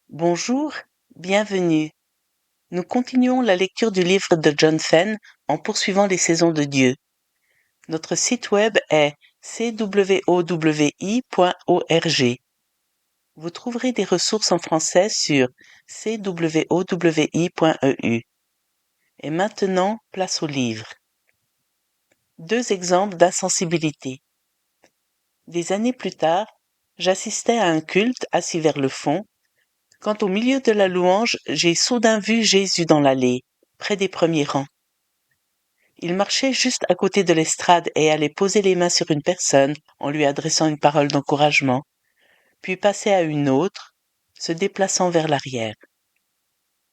Bonjour, bienvenue. Nous continuons la lecture du livre de John Fenn en poursuivant les saisons de Dieu. Notre site web est cwowi.org. Vous trouverez des ressources en français sur cwowi.eu. Et maintenant, place au livre. 2 exemples d'insensibilité. Des années plus tard, j'assistais à un culte assis vers le fond, quand au milieu de la louange, j'ai soudain vu Jésus dans l'allée, près des premiers rangs. Il marchait juste à côté de l'estrade et allait poser les mains sur une personne en lui adressant une parole d'encouragement, puis passait à une autre, se déplaçant vers l'arrière.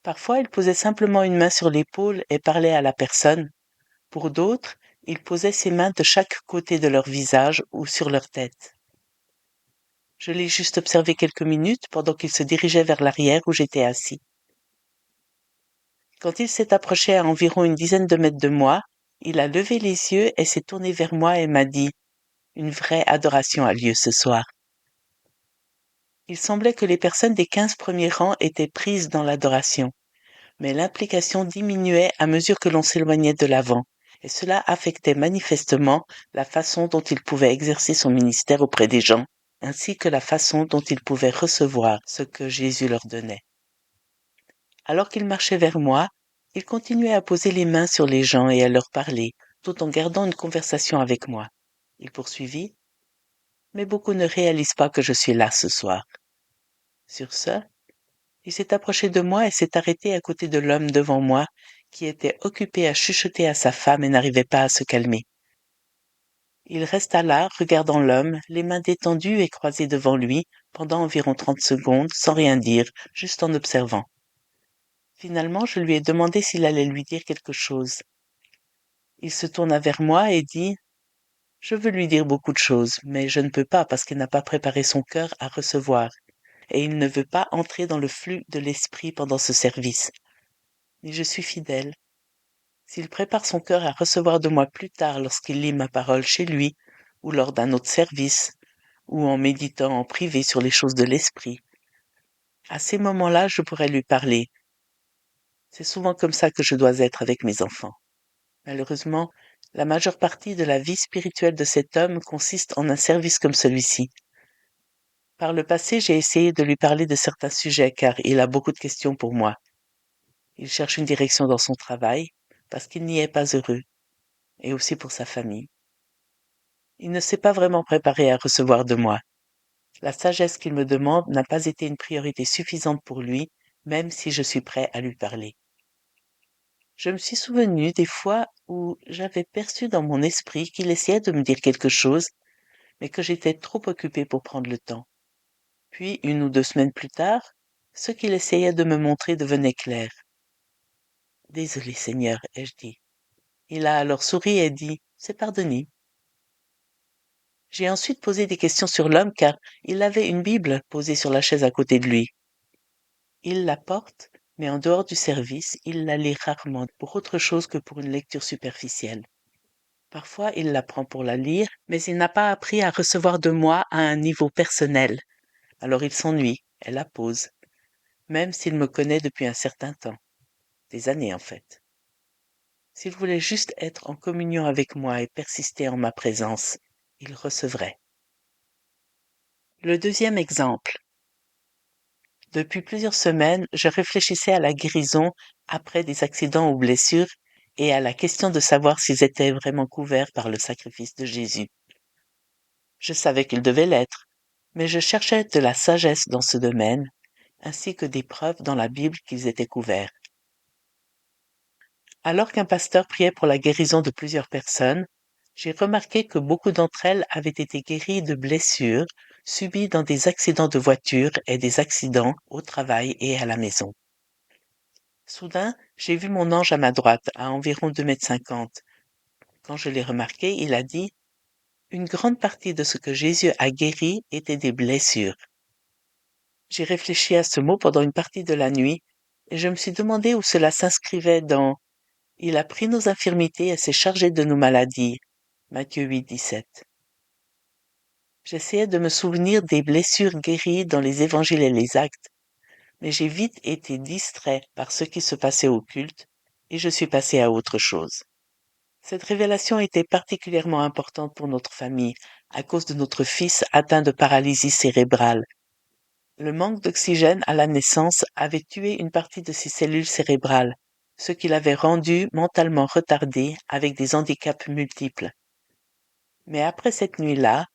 Parfois, il posait simplement une main sur l'épaule et parlait à la personne. Pour d'autres, il posait ses mains de chaque côté de leur visage ou sur leur tête. Je l'ai juste observé quelques minutes pendant qu'il se dirigeait vers l'arrière où j'étais assis. Quand il s'est approché à environ une dizaine de mètres de moi, il a levé les yeux et s'est tourné vers moi et m'a dit: Une vraie adoration a lieu ce soir. Il semblait que les personnes des 15 premiers rangs étaient prises dans l'adoration, mais l'implication diminuait à mesure que l'on s'éloignait de l'avant, et cela affectait manifestement la façon dont il pouvait exercer son ministère auprès des gens, ainsi que la façon dont il pouvait recevoir ce que Jésus leur donnait. Alors qu'il marchait vers moi, il continuait à poser les mains sur les gens et à leur parler, tout en gardant une conversation avec moi. Il poursuivit: Mais beaucoup ne réalisent pas que je suis là ce soir. Sur ce, il s'est approché de moi et s'est arrêté à côté de l'homme devant moi, qui était occupé à chuchoter à sa femme et n'arrivait pas à se calmer. Il resta là, regardant l'homme, les mains détendues et croisées devant lui, pendant environ 30 secondes, sans rien dire, juste en observant. Finalement, je lui ai demandé s'il allait lui dire quelque chose. Il se tourna vers moi et dit: Je veux lui dire beaucoup de choses, mais je ne peux pas parce qu'il n'a pas préparé son cœur à recevoir, et il ne veut pas entrer dans le flux de l'esprit pendant ce service. Mais je suis fidèle. S'il prépare son cœur à recevoir de moi plus tard lorsqu'il lit ma parole chez lui, ou lors d'un autre service, ou en méditant en privé sur les choses de l'esprit, à ces moments-là, je pourrais lui parler. C'est souvent comme ça que je dois être avec mes enfants. Malheureusement, la majeure partie de la vie spirituelle de cet homme consiste en un service comme celui-ci. Par le passé, j'ai essayé de lui parler de certains sujets car il a beaucoup de questions pour moi. Il cherche une direction dans son travail parce qu'il n'y est pas heureux, et aussi pour sa famille. Il ne s'est pas vraiment préparé à recevoir de moi. La sagesse qu'il me demande n'a pas été une priorité suffisante pour lui, même si je suis prêt à lui parler. Je me suis souvenu des fois où j'avais perçu dans mon esprit qu'il essayait de me dire quelque chose, mais que j'étais trop occupé pour prendre le temps. Puis, 1 ou 2 semaines plus tard, ce qu'il essayait de me montrer devenait clair. Désolé, Seigneur, ai-je dit. Il a alors souri et dit: C'est pardonné. J'ai ensuite posé des questions sur l'homme car il avait une Bible posée sur la chaise à côté de lui. Il la porte, mais en dehors du service, il la lit rarement pour autre chose que pour une lecture superficielle. Parfois, il la prend pour la lire, mais il n'a pas appris à recevoir de moi à un niveau personnel. Alors il s'ennuie et la pose, même s'il me connaît depuis un certain temps, des années en fait. S'il voulait juste être en communion avec moi et persister en ma présence, il recevrait. Le deuxième exemple. Depuis plusieurs semaines, je réfléchissais à la guérison après des accidents ou blessures et à la question de savoir s'ils étaient vraiment couverts par le sacrifice de Jésus. Je savais qu'ils devaient l'être, mais je cherchais de la sagesse dans ce domaine, ainsi que des preuves dans la Bible qu'ils étaient couverts. Alors qu'un pasteur priait pour la guérison de plusieurs personnes, j'ai remarqué que beaucoup d'entre elles avaient été guéries de blessures subies dans des accidents de voiture et des accidents au travail et à la maison. Soudain, j'ai vu mon ange à ma droite, à environ 2,50 m. Quand je l'ai remarqué, il a dit: Une grande partie de ce que Jésus a guéri était des blessures. J'ai réfléchi à ce mot pendant une partie de la nuit, et je me suis demandé où cela s'inscrivait dans Il a pris nos infirmités et s'est chargé de nos maladies. Matthieu 8,17. J'essayais de me souvenir des blessures guéries dans les évangiles et les actes, mais j'ai vite été distrait par ce qui se passait au culte et je suis passé à autre chose. Cette révélation était particulièrement importante pour notre famille à cause de notre fils atteint de paralysie cérébrale. Le manque d'oxygène à la naissance avait tué une partie de ses cellules cérébrales, ce qui l'avait rendu mentalement retardé avec des handicaps multiples. Mais après cette nuit-là,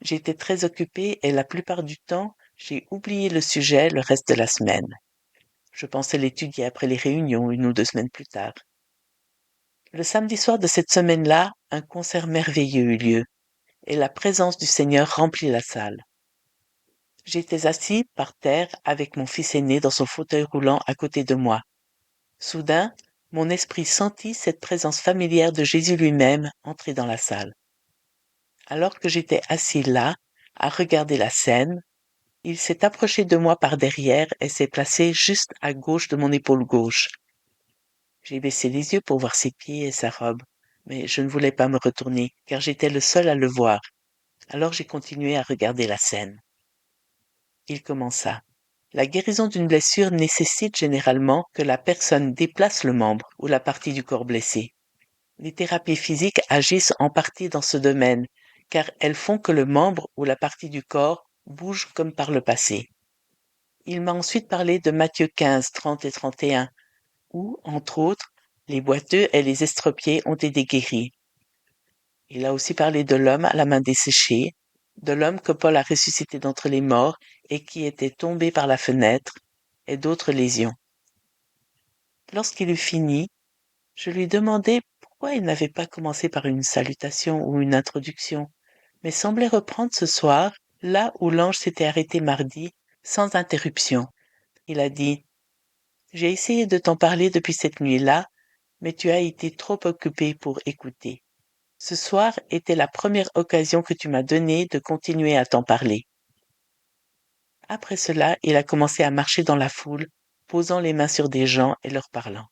j'étais très occupée et la plupart du temps, j'ai oublié le sujet le reste de la semaine. Je pensais l'étudier après les réunions 1 ou 2 semaines plus tard. Le samedi soir de cette semaine-là, un concert merveilleux eut lieu, et la présence du Seigneur remplit la salle. J'étais assis par terre avec mon fils aîné dans son fauteuil roulant à côté de moi. Soudain, mon esprit sentit cette présence familière de Jésus lui-même entrer dans la salle. Alors que j'étais assis là, à regarder la scène, il s'est approché de moi par derrière et s'est placé juste à gauche de mon épaule gauche. J'ai baissé les yeux pour voir ses pieds et sa robe, mais je ne voulais pas me retourner, car j'étais le seul à le voir. Alors j'ai continué à regarder la scène. Il commença. La guérison d'une blessure nécessite généralement que la personne déplace le membre ou la partie du corps blessé. Les thérapies physiques agissent en partie dans ce domaine, car elles font que le membre ou la partie du corps bouge comme par le passé. Il m'a ensuite parlé de Matthieu 15, 30 et 31, où, entre autres, les boiteux et les estropiés ont été guéris. Il a aussi parlé de l'homme à la main desséchée, de l'homme que Paul a ressuscité d'entre les morts et qui était tombé par la fenêtre, et d'autres lésions. Lorsqu'il eut fini, je lui demandai pourquoi il n'avait pas commencé par une salutation ou une introduction, mais semblait reprendre ce soir là où l'ange s'était arrêté mardi, sans interruption. Il a dit: J'ai essayé de t'en parler depuis cette nuit-là, mais tu as été trop occupé pour écouter. Ce soir était la première occasion que tu m'as donnée de continuer à t'en parler. Après cela, il a commencé à marcher dans la foule, posant les mains sur des gens et leur parlant.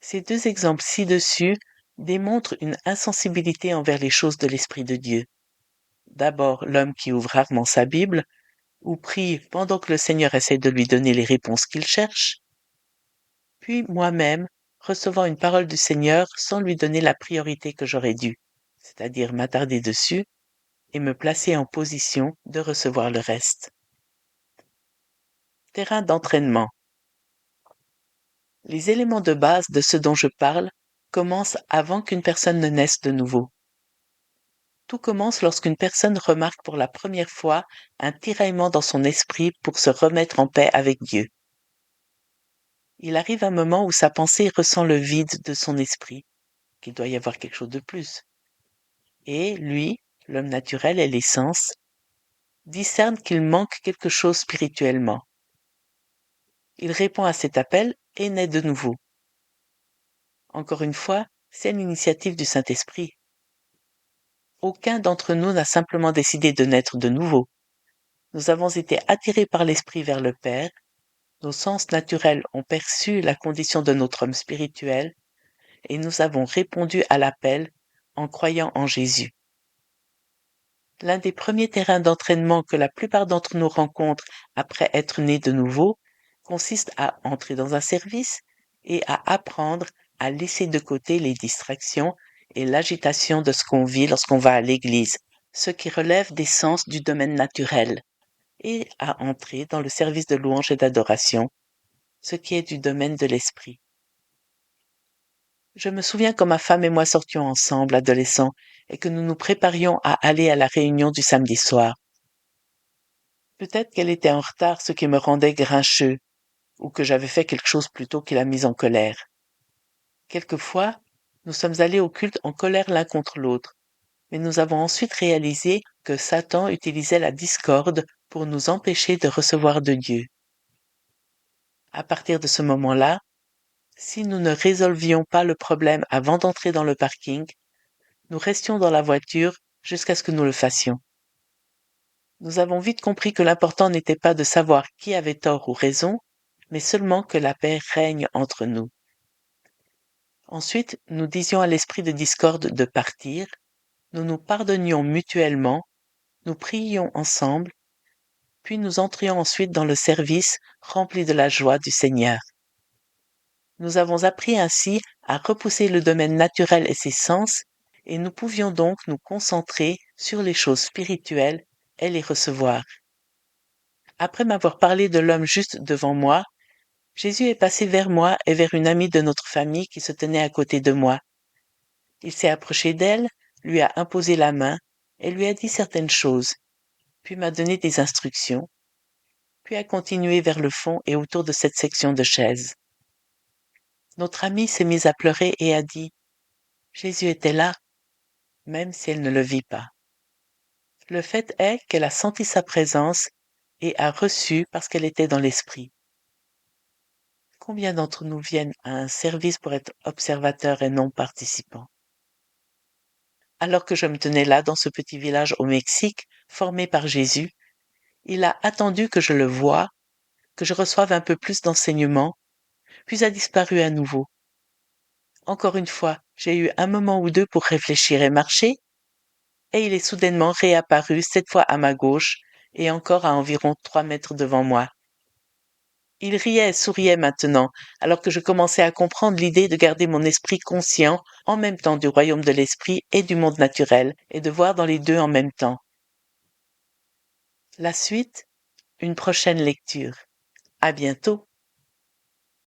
Ces 2 exemples ci-dessus démontrent une insensibilité envers les choses de l'Esprit de Dieu. D'abord, l'homme qui ouvre rarement sa Bible, ou prie pendant que le Seigneur essaie de lui donner les réponses qu'il cherche, puis moi-même, recevant une parole du Seigneur sans lui donner la priorité que j'aurais dû, c'est-à-dire m'attarder dessus et me placer en position de recevoir le reste. Terrain d'entraînement. Les éléments de base de ce dont je parle commencent avant qu'une personne ne naisse de nouveau. Tout commence lorsqu'une personne remarque pour la première fois un tiraillement dans son esprit pour se remettre en paix avec Dieu. Il arrive un moment où sa pensée ressent le vide de son esprit, qu'il doit y avoir quelque chose de plus. Et lui, l'homme naturel et l'essence, discerne qu'il manque quelque chose spirituellement. Il répond à cet appel et naît de nouveau. Encore une fois, c'est l'initiative du Saint-Esprit. Aucun d'entre nous n'a simplement décidé de naître de nouveau. Nous avons été attirés par l'Esprit vers le Père, nos sens naturels ont perçu la condition de notre homme spirituel, et nous avons répondu à l'appel en croyant en Jésus. L'un des premiers terrains d'entraînement que la plupart d'entre nous rencontrent après être nés de nouveau consiste à entrer dans un service et à apprendre à laisser de côté les distractions et l'agitation de ce qu'on vit lorsqu'on va à l'église, ce qui relève des sens du domaine naturel, et à entrer dans le service de louange et d'adoration, ce qui est du domaine de l'esprit. Je me souviens quand ma femme et moi sortions ensemble, adolescents, et que nous nous préparions à aller à la réunion du samedi soir. Peut-être qu'elle était en retard, ce qui me rendait grincheux, ou que j'avais fait quelque chose plutôt qui l'a mise en colère. Quelquefois, nous sommes allés au culte en colère l'un contre l'autre, mais nous avons ensuite réalisé que Satan utilisait la discorde pour nous empêcher de recevoir de Dieu. À partir de ce moment-là, si nous ne résolvions pas le problème avant d'entrer dans le parking, nous restions dans la voiture jusqu'à ce que nous le fassions. Nous avons vite compris que l'important n'était pas de savoir qui avait tort ou raison, mais seulement que la paix règne entre nous. Ensuite, nous disions à l'esprit de discorde de partir, nous nous pardonnions mutuellement, nous priions ensemble, puis nous entrions ensuite dans le service rempli de la joie du Seigneur. Nous avons appris ainsi à repousser le domaine naturel et ses sens, et nous pouvions donc nous concentrer sur les choses spirituelles et les recevoir. Après m'avoir parlé de l'homme juste devant moi, Jésus est passé vers moi et vers une amie de notre famille qui se tenait à côté de moi. Il s'est approché d'elle, lui a imposé la main et lui a dit certaines choses, puis m'a donné des instructions, puis a continué vers le fond et autour de cette section de chaises. Notre amie s'est mise à pleurer et a dit « Jésus était là, même si elle ne le vit pas. » Le fait est qu'elle a senti sa présence et a reçu parce qu'elle était dans l'esprit. Combien d'entre nous viennent à un service pour être observateurs et non participants? Alors que je me tenais là dans ce petit village au Mexique, formé par Jésus, il a attendu que je le voie, que je reçoive un peu plus d'enseignements, puis a disparu à nouveau. Encore une fois, j'ai eu un moment ou deux pour réfléchir et marcher, et il est soudainement réapparu, cette fois à ma gauche, et encore à environ 3 mètres devant moi. Il riait et souriait maintenant, alors que je commençais à comprendre l'idée de garder mon esprit conscient en même temps du royaume de l'esprit et du monde naturel, et de voir dans les deux en même temps. La suite, une prochaine lecture. À bientôt.